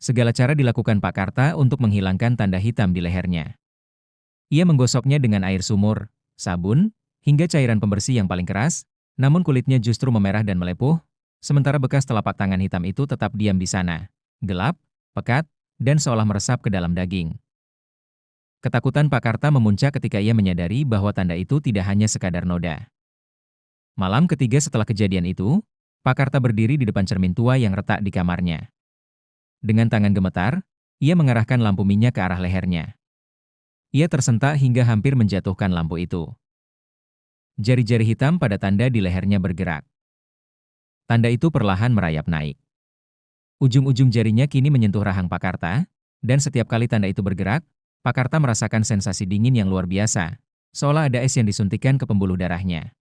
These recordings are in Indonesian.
Segala cara dilakukan Pak Karta untuk menghilangkan tanda hitam di lehernya. Ia menggosoknya dengan air sumur, sabun, hingga cairan pembersih yang paling keras, namun kulitnya justru memerah dan melepuh, sementara bekas telapak tangan hitam itu tetap diam di sana. Gelap, pekat, dan seolah meresap ke dalam daging. Ketakutan Pak Karta memuncak ketika ia menyadari bahwa tanda itu tidak hanya sekadar noda. Malam ketiga setelah kejadian itu, Pak Karta berdiri di depan cermin tua yang retak di kamarnya. Dengan tangan gemetar, ia mengarahkan lampu minyak ke arah lehernya. Ia tersentak hingga hampir menjatuhkan lampu itu. Jari-jari hitam pada tanda di lehernya bergerak. Tanda itu perlahan merayap naik. Ujung-ujung jarinya kini menyentuh rahang Pak Karta, dan setiap kali tanda itu bergerak, Pak Karta merasakan sensasi dingin yang luar biasa, seolah ada es yang disuntikkan ke pembuluh darahnya.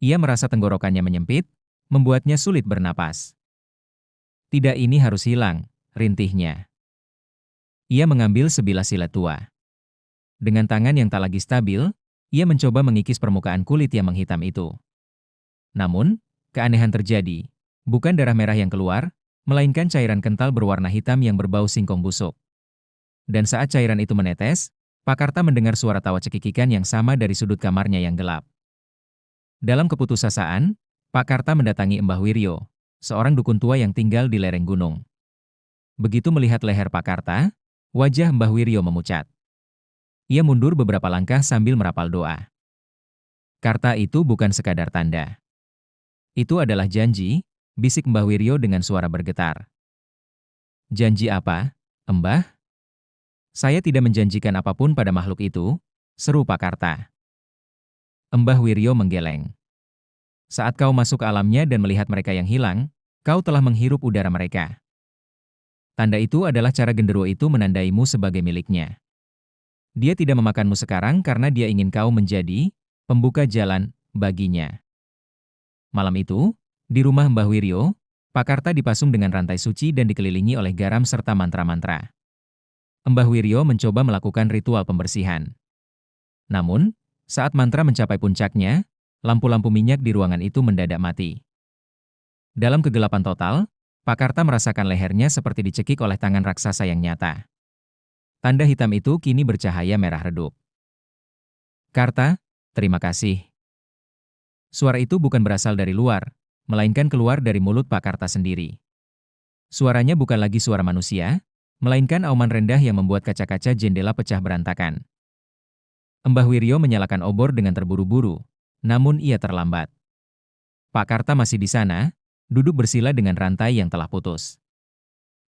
Ia merasa tenggorokannya menyempit, membuatnya sulit bernapas. Tidak, ini harus hilang, rintihnya. Ia mengambil sebilah silet tua. Dengan tangan yang tak lagi stabil, ia mencoba mengikis permukaan kulit yang menghitam itu. Namun, keanehan terjadi. Bukan darah merah yang keluar, melainkan cairan kental berwarna hitam yang berbau singkong busuk. Dan saat cairan itu menetes, Pak Karta mendengar suara tawa cekikikan yang sama dari sudut kamarnya yang gelap. Dalam keputusasaan, Pak Karta mendatangi Mbah Wiryo, seorang dukun tua yang tinggal di lereng gunung. Begitu melihat leher Pak Karta, wajah Mbah Wiryo memucat. Ia mundur beberapa langkah sambil merapal doa. Karta itu bukan sekadar tanda. Itu adalah janji, bisik Mbah Wiryo dengan suara bergetar. Janji apa, Mbah? Saya tidak menjanjikan apapun pada makhluk itu, seru Pak Karta. Mbah Wiryo menggeleng. Saat kau masuk ke alamnya dan melihat mereka yang hilang, kau telah menghirup udara mereka. Tanda itu adalah cara genderuwo itu menandaimu sebagai miliknya. Dia tidak memakanmu sekarang karena dia ingin kau menjadi pembuka jalan baginya. Malam itu, di rumah Mbah Wiryo, Pak Karta dipasung dengan rantai suci dan dikelilingi oleh garam serta mantra-mantra. Mbah Wiryo mencoba melakukan ritual pembersihan. Namun, saat mantra mencapai puncaknya, lampu-lampu minyak di ruangan itu mendadak mati. Dalam kegelapan total, Pak Karta merasakan lehernya seperti dicekik oleh tangan raksasa yang nyata. Tanda hitam itu kini bercahaya merah redup. Karta, terima kasih. Suara itu bukan berasal dari luar, melainkan keluar dari mulut Pak Karta sendiri. Suaranya bukan lagi suara manusia, melainkan auman rendah yang membuat kaca-kaca jendela pecah berantakan. Mbah Wiryo menyalakan obor dengan terburu-buru, namun ia terlambat. Pak Karta masih di sana, duduk bersila dengan rantai yang telah putus.